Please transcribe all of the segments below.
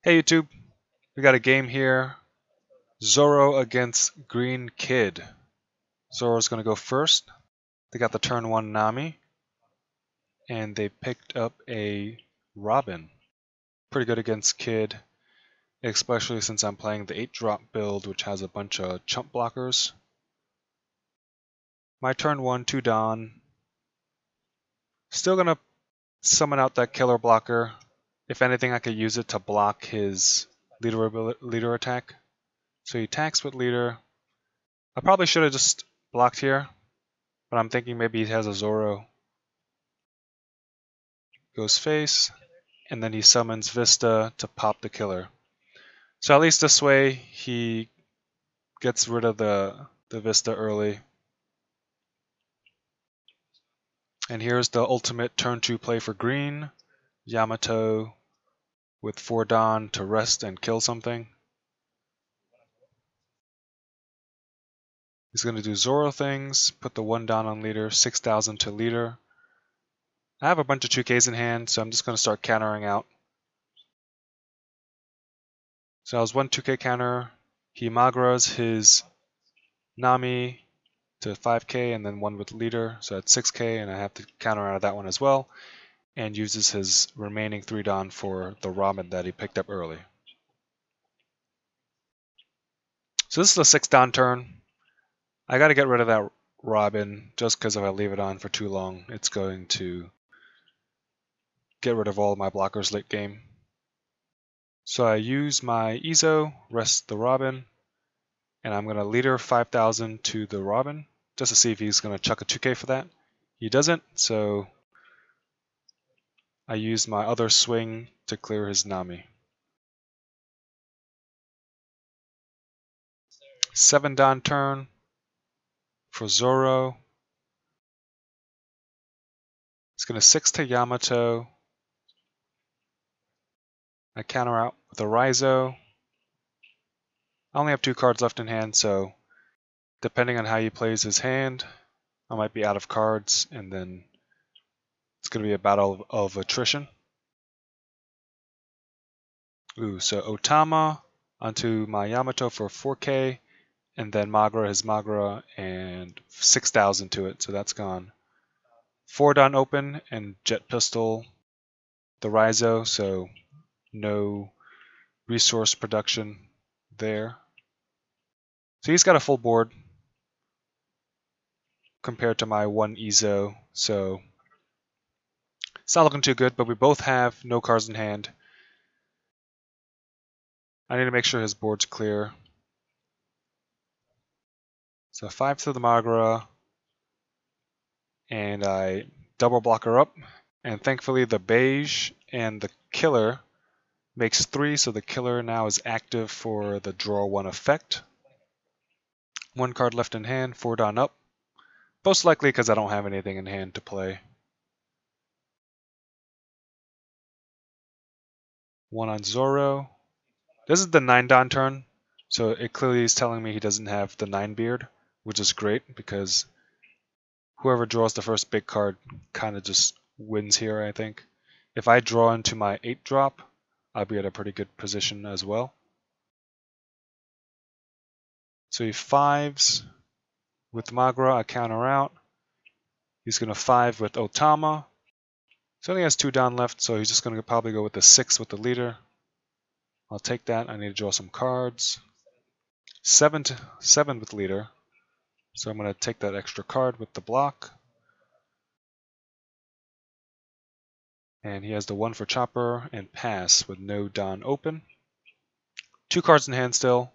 Hey YouTube, we got a game here. Zoro against Green Kid. Zoro's gonna go first. They got the turn 1 Nami, and they picked up a Robin. Pretty good against Kid, especially since I'm playing the 8-drop build, which has a bunch of chump blockers. My turn 1 to Don. Still gonna summon out that killer blocker. If anything, I could use it to block his leader attack. So he attacks with leader. I probably should have just blocked here, but I'm thinking maybe he has a Zoro. Goes face, and then he summons Vista to pop the killer. So at least this way he gets rid of the Vista early. And here's the ultimate turn 2 play for green. Yamato with 4 Don to rest and kill something. He's going to do Zoro things, put the 1 Don on leader, 6,000 to leader. I have a bunch of 2Ks in hand, so I'm just going to start countering out. So I was 1 2K counter. He Magras his Nami to 5K and then 1 with leader, so that's 6K, and I have to counter out of that one as well, and uses his remaining 3 Don for the Robin that he picked up early. So this is the 6 Don turn. I got to get rid of that Robin, just because if I leave it on for too long, it's going to get rid of all of my blockers late game. So I use my Ezo, rest the Robin, and I'm going to leader 5,000 to the Robin, just to see if he's going to chuck a 2K for that. He doesn't, so I use my other swing to clear his Nami. 7 Don turn for Zoro. He's going to 6 to Yamato. I counter out with a Raizo. I only have 2 cards left in hand, so depending on how he plays his hand, I might be out of cards, and then it's going to be a battle of attrition. Ooh, so Otama onto my Yamato for 4K, and then Magra his Magra, and 6,000 to it, so that's gone. 4 Don open, and Jet Pistol the Raizo, so no resource production there. So he's got a full board compared to my 1 Ezo, so it's not looking too good, but we both have no cards in hand. I need to make sure his board's clear. So 5 to the Magra, and I double block her up, and thankfully the beige and the killer makes 3, so the killer now is active for the draw 1 effect. 1 card left in hand, 4 Don up. Most likely because I don't have anything in hand to play. 1 on Zoro. This is the 9 Don turn, so it clearly is telling me he doesn't have the 9 beard, which is great because whoever draws the first big card kind of just wins here, I think. If I draw into my 8 drop, I'll be at a pretty good position as well. So he 5s with Magra, I counter out. He's going to 5 with Otama. So he only has 2 Don left, so he's just going to probably go with the 6 with the leader. I'll take that. I need to draw some cards. 7 with leader. So I'm going to take that extra card with the block. And he has the 1 for Chopper and pass with no Don open. 2 cards in hand still.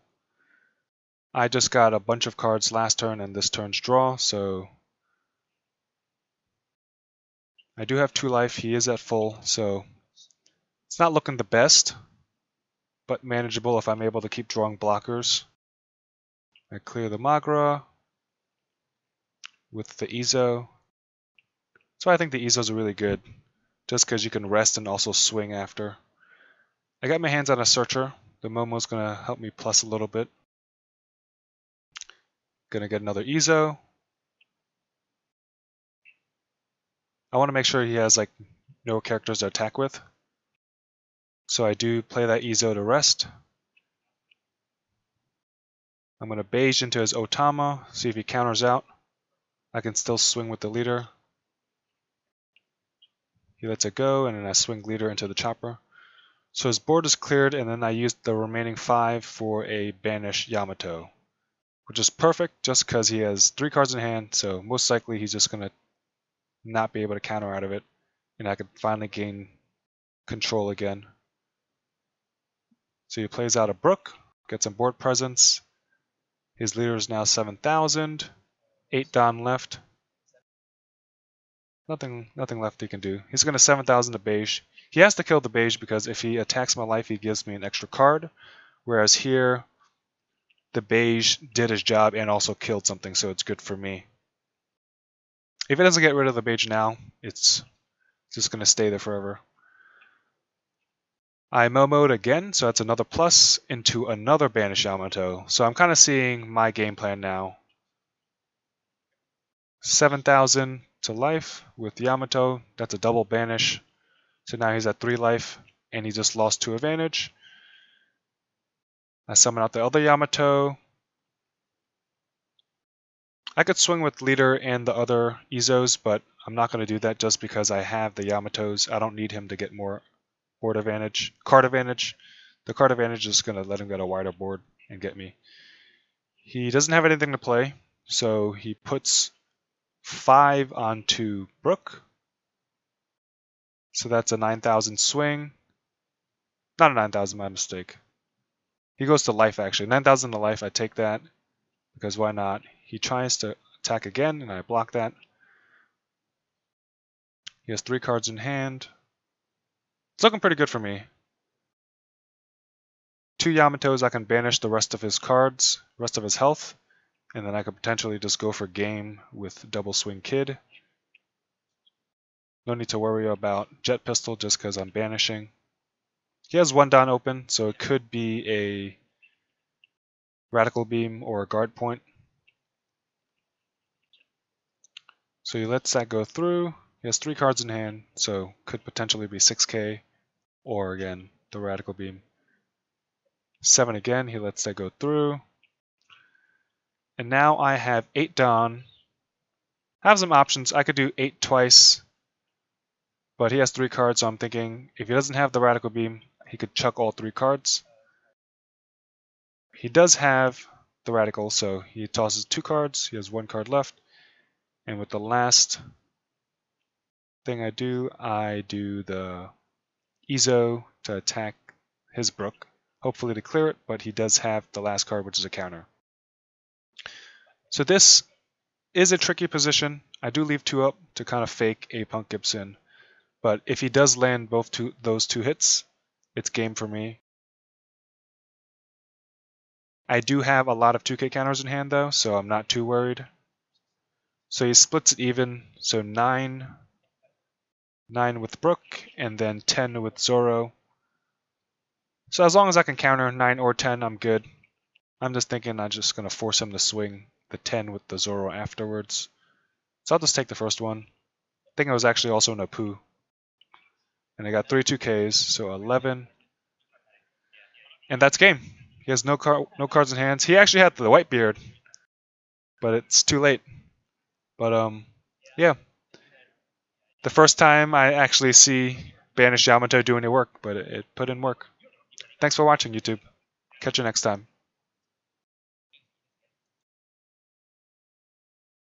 I just got a bunch of cards last turn and this turn's draw, so I do have 2 life. He is at full, so it's not looking the best, but manageable if I'm able to keep drawing blockers. I clear the Magra with the Ezo. So I think the Ezos are really good, just because you can rest and also swing after. I got my hands on a Searcher. The Momo's going to help me plus a little bit. Gonna get another Ezo. I want to make sure he has like no characters to attack with. So I do play that Izo to rest. I'm going to beige into his Otama, see if he counters out. I can still swing with the leader. He lets it go, and then I swing leader into the chopper. So his board is cleared, and then I used the remaining 5 for a banish Yamato, which is perfect just because he has 3 cards in hand, so most likely he's just going to not be able to counter out of it, and I could finally gain control again. So he plays out a Brook, gets some board presence. His leader is now 7,000, 8 Don left. Nothing left he can do. He's going to 7,000 to beige. He has to kill the beige because if he attacks my life, he gives me an extra card. Whereas here, the beige did his job and also killed something, so it's good for me. If he doesn't get rid of the beige now, it's just going to stay there forever. I Momo'd again, so that's another plus into another Banish Yamato. So I'm kind of seeing my game plan now. 7,000 to life with Yamato. That's a double banish. So now he's at 3 life, and he just lost 2 advantage. I summon out the other Yamato. I could swing with leader and the other Izos, but I'm not going to do that just because I have the Yamatos. I don't need him to get more board advantage, card advantage. The card advantage is going to let him get a wider board and get me. He doesn't have anything to play, so he puts 5 onto Brook. So that's a 9,000 swing. Not a 9,000, my mistake. He goes to life, actually. 9,000 to life, I take that, because why not? He tries to attack again, and I block that. He has 3 cards in hand. It's looking pretty good for me. 2 Yamatos, I can banish the rest of his cards, rest of his health, and then I could potentially just go for game with Double Swing Kid. No need to worry about Jet Pistol just because I'm banishing. He has 1 Don open, so it could be a Radical Beam or a Guard Point. So he lets that go through. He has 3 cards in hand, so could potentially be 6k, or again, the Radical Beam. 7 again, he lets that go through. And now I have 8 Don. I have some options. I could do 8 twice, but he has 3 cards, so I'm thinking if he doesn't have the Radical Beam, he could chuck all 3 cards. He does have the Radical, so he tosses 2 cards. He has 1 card left. And with the last thing I do the Izo to attack his Brook, hopefully to clear it, but he does have the last card, which is a counter. So this is a tricky position. I do leave 2 up to kind of fake a Punk Gibson, but if he does land those two hits, it's game for me. I do have a lot of 2k counters in hand though, so I'm not too worried. So he splits it even, so 9 with Brook, and then 10 with Zoro. So as long as I can counter 9 or 10, I'm good. I'm just thinking I'm just going to force him to swing the 10 with the Zoro afterwards. So I'll just take the first one. I think it was actually also an Apu. And I got 3 2Ks, so 11. And that's game. He has no cards in hands. He actually had the white beard, but it's too late. But yeah. The first time I actually see Banish Yamato do any work, but it put in work. Thanks for watching, YouTube. Catch you next time.